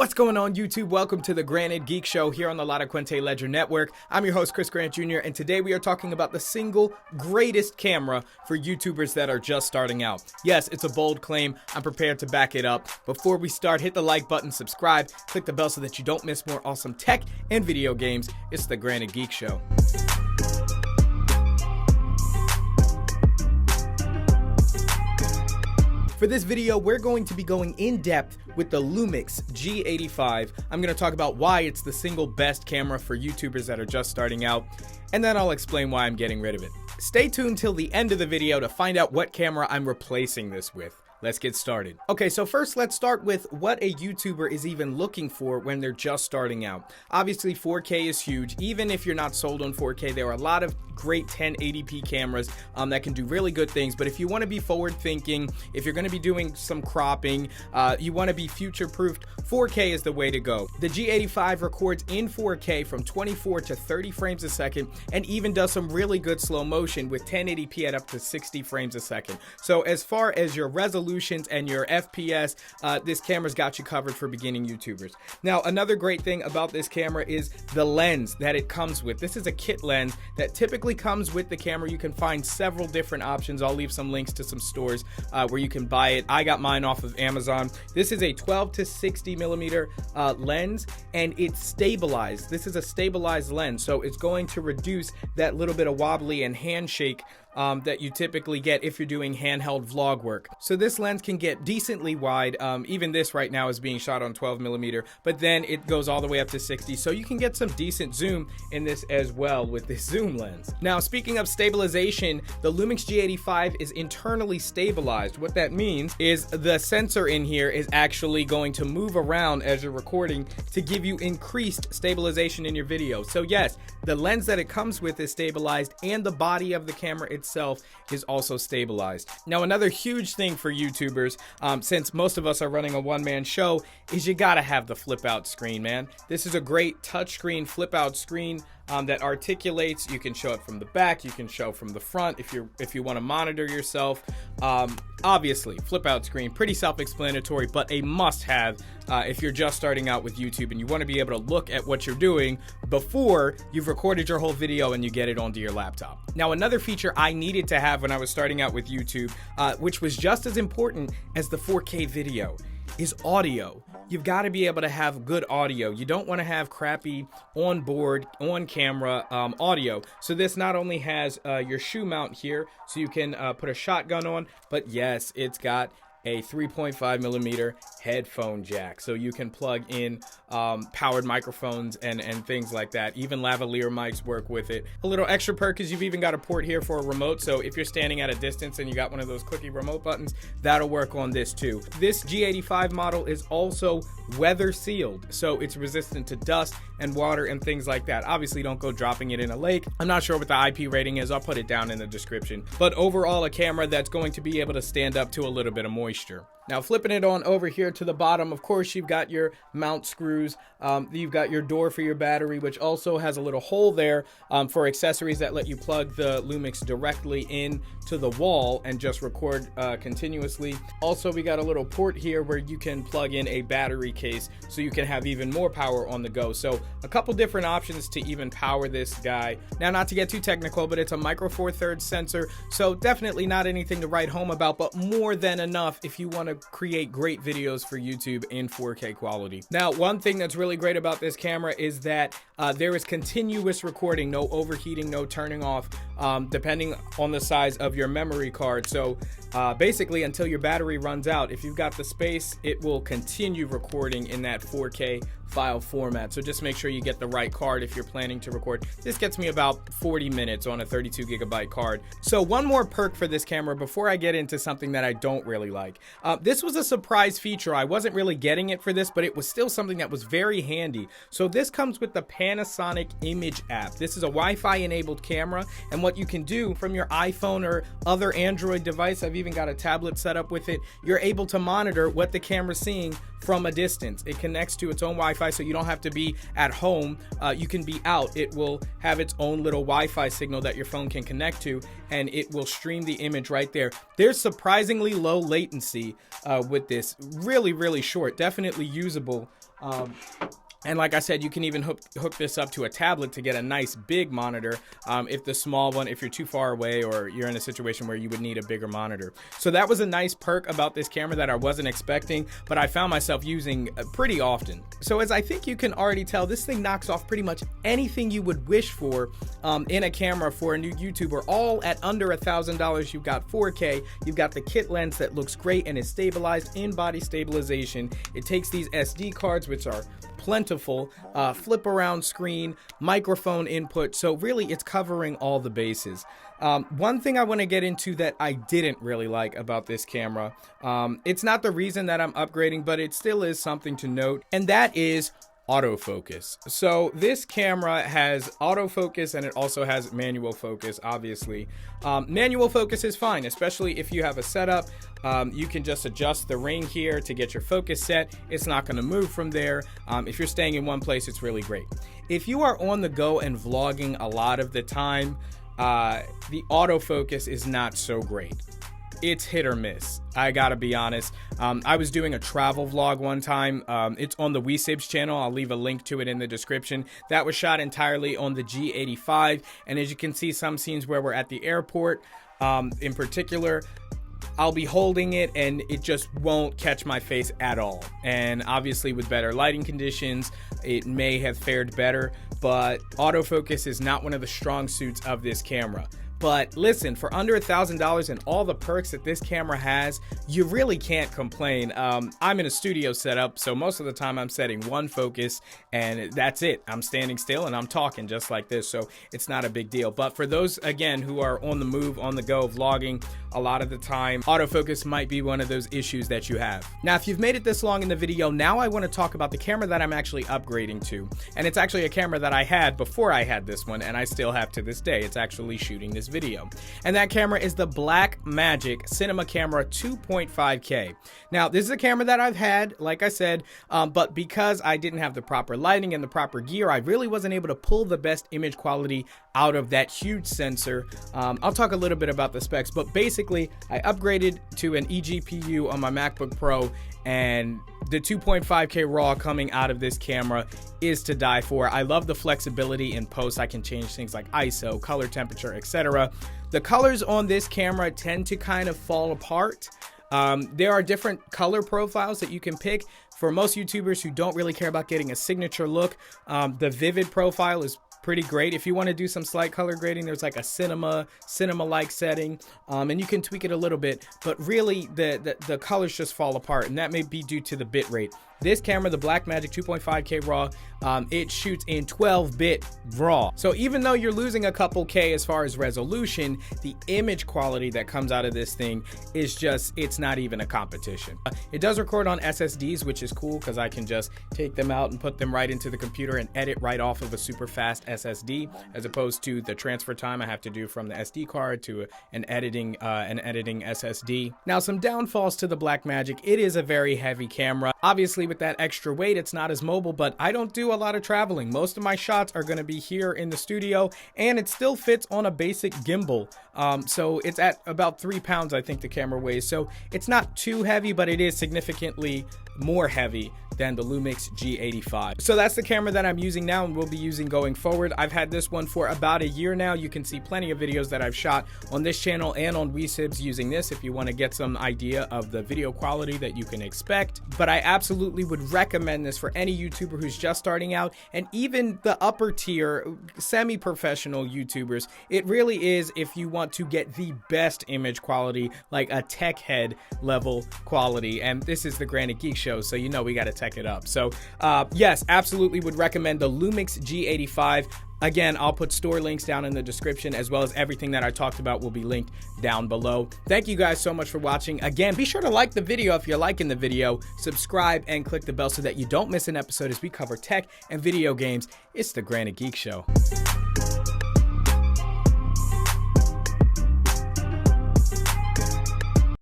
What's going on, YouTube? Welcome to the Granted Geek Show here on the Lotta Quente Ledger Network. I'm your host, Chris Grant Jr., and today we are talking about the single greatest camera for YouTubers that are just starting out. Yes, it's a bold claim. I'm prepared to back it up. Before we start, hit the like button, subscribe, click the bell so that you don't miss more awesome tech and video games. It's the Granted Geek Show. For this video, we're going to be going in depth with the Lumix G85. I'm going to talk about why it's the single best camera for YouTubers that are just starting out, and then I'll explain why I'm getting rid of it. Stay tuned till the end of the video to find out what camera I'm replacing this with. Let's get started. Okay, so first let's start with what a YouTuber is even looking for when they're just starting out. Obviously 4K is huge. Even if you're not sold on 4K, there are a lot of great 1080p cameras that can do really good things. But if you want to be forward thinking, if you're going to be doing some cropping, you want to be future proofed, 4K is the way to go. The G85 records in 4K from 24 to 30 frames a second and even does some really good slow motion with 1080p at up to 60 frames a second. So as far as your resolutions and your FPS, this camera's got you covered for beginning YouTubers. Now, another great thing about this camera is the lens that it comes with. This is a kit lens that typically comes with the camera. You can find several different options. I'll leave some links to some stores where you can buy it. I got mine off of Amazon. This is a 12 to 60 millimeter lens, and it's stabilized. This is a stabilized lens, so it's going to reduce that little bit of wobbly and handshake that you typically get if you're doing handheld vlog work. So this lens can get decently wide. Even this right now is being shot on 12 millimeter, but then it goes all the way up to 60. So you can get some decent zoom in this as well with this zoom lens. Now, speaking of stabilization, the Lumix G85 is internally stabilized. What that means is the sensor in here is actually going to move around as you're recording to give you increased stabilization in your video. So yes, the lens that it comes with is stabilized, and the body of the camera itself is also stabilized. Now, another huge thing for YouTubers, since most of us are running a one-man show, is you gotta have the flip out screen, man. This is a great touchscreen flip out screen that articulates. You can show it from the back, you can show from the front if you want to monitor yourself. Obviously, flip out screen, pretty self-explanatory, but a must-have if you're just starting out with YouTube and you want to be able to look at what you're doing before you've recorded your whole video and you get it onto your laptop. Now, another feature I needed to have when I was starting out with YouTube, which was just as important as the 4K video, is audio. You've got to be able to have good audio. You don't want to have crappy onboard, on-camera audio. So this not only has your shoe mount here, so you can put a shotgun on, but yes, it's got a 3.5 millimeter headphone jack, so you can plug in powered microphones and things like that. Even lavalier mics work with it. A little extra perk is you've even got a port here for a remote, so if you're standing at a distance and you got one of those clicky remote buttons, that'll work on this too. This G85 model is also weather sealed, so it's resistant to dust and water and things like that. Obviously, don't go dropping it in a lake. I'm not sure what the IP rating is. I'll put it down in the description. But overall, a camera that's going to be able to stand up to a little bit of moisture. Now, flipping it on over here to the bottom, of course, you've got your mount screws. You've got your door for your battery, which also has a little hole there for accessories that let you plug the Lumix directly into the wall and just record continuously. Also, we got a little port here where you can plug in a battery case so you can have even more power on the go. So a couple different options to even power this guy. Now, not to get too technical, but it's a micro four thirds sensor, so definitely not anything to write home about, but more than enough if you want to create great videos for YouTube in 4K quality. Now, one thing that's really great about this camera is that there is continuous recording, no overheating, no turning off, depending on the size of your memory card. So basically, until your battery runs out, if you've got the space, it will continue recording in that 4K file format. So just make sure you get the right card if you're planning to record. This gets me about 40 minutes on a 32 gigabyte card. So one more perk for this camera before I get into something that I don't really like. This was a surprise feature. I wasn't really getting it for this, but it was still something that was very handy. So this comes with the Panasonic Image app. This is a Wi-Fi enabled camera, and what you can do from your iPhone or other Android device, I've even got a tablet set up with it, you're able to monitor what the camera's seeing from a distance. It connects to its own Wi-Fi, so you don't have to be at home. You can be out. It will have its own little Wi-Fi signal that your phone can connect to, and it will stream the image right there. There's surprisingly low latency with this. Really, really short. Definitely usable And like I said, you can even hook this up to a tablet to get a nice big monitor if the small one, if you're too far away or you're in a situation where you would need a bigger monitor. So that was a nice perk about this camera that I wasn't expecting, but I found myself using pretty often. So as I think you can already tell, this thing knocks off pretty much anything you would wish for in a camera for a new YouTuber, all at under $1,000. You've got 4K, you've got the kit lens that looks great and is stabilized, in-body stabilization. It takes these SD cards, which are plentiful, flip around screen, microphone input, so really it's covering all the bases. One thing I want to get into that I didn't really like about this camera, it's not the reason that I'm upgrading, but it still is something to note, and that is autofocus. So this camera has autofocus and it also has manual focus, obviously. Manual focus is fine, especially if you have a setup. You can just adjust the ring here to get your focus set. It's not going to move from there. If you're staying in one place, it's really great. If you are on the go and vlogging a lot of the time, the autofocus is not so great. It's hit or miss, I gotta be honest. I was doing a travel vlog one time. It's on the WeSibs channel. I'll leave a link to it in the description. That was shot entirely on the G85, and as you can see, some scenes where we're at the airport in particular, I'll be holding it and it just won't catch my face at all. And obviously with better lighting conditions, it may have fared better, but autofocus is not one of the strong suits of this camera. But listen, for under $1,000 and all the perks that this camera has, you really can't complain. I'm in a studio setup, so most of the time I'm setting one focus and that's it. I'm standing still and I'm talking just like this, so it's not a big deal. But for those, again, who are on the move, on the go, vlogging, a lot of the time, autofocus might be one of those issues that you have. Now, if you've made it this long in the video, now I want to talk about the camera that I'm actually upgrading to. And it's actually a camera that I had before I had this one, and I still have to this day. It's actually shooting this video. And that camera is the Blackmagic Cinema Camera 2.5K. Now, this is a camera that I've had, like I said, but because I didn't have the proper lighting and the proper gear, I really wasn't able to pull the best image quality out of that huge sensor. I'll talk a little bit about the specs, but basically I upgraded to an eGPU on my MacBook Pro, and the 2.5K RAW coming out of this camera is to die for. I love the flexibility in post. I can change things like ISO, color temperature, etc. The colors on this camera tend to kind of fall apart. There are different color profiles that you can pick. For most YouTubers who don't really care about getting a signature look, the vivid profile is pretty great. If you want to do some slight color grading, there's like a cinema-like setting, and you can tweak it a little bit, but really the colors just fall apart, and that may be due to the bit rate. This camera, the Blackmagic 2.5K RAW, it shoots in 12-bit RAW. So even though you're losing a couple K as far as resolution, the image quality that comes out of this thing is just, it's not even a competition. It does record on SSDs, which is cool because I can just take them out and put them right into the computer and edit right off of a super fast SSD, as opposed to the transfer time I have to do from the SD card to an editing SSD. Now, some downfalls to the Blackmagic: it is a very heavy camera. Obviously, with that extra weight, it's not as mobile, but I don't do a lot of traveling. Most of my shots are going to be here in the studio, and it still fits on a basic gimbal. So it's at about 3 pounds, I think the camera weighs. So it's not too heavy, but it is significantly more heavy than the Lumix G85. So that's the camera that I'm using now and will be using going forward. I've had this one for about a year now. You can see plenty of videos that I've shot on this channel and on WeSibs using this if you want to get some idea of the video quality that you can expect. But I absolutely would recommend this for any YouTuber who's just starting out, and even the upper tier semi-professional YouTubers. It really is if you want to get the best image quality, like a tech head level quality. And this is the Granted Geek Show, so you know we got to tech it up. So yes, absolutely would recommend the Lumix G85. Again, I'll put store links down in the description, as well as everything that I talked about will be linked down below. Thank you guys so much for watching. Again, be sure to like the video if you're liking the video, subscribe, and click the bell so that you don't miss an episode as we cover tech and video games. It's the Granted Geek Show.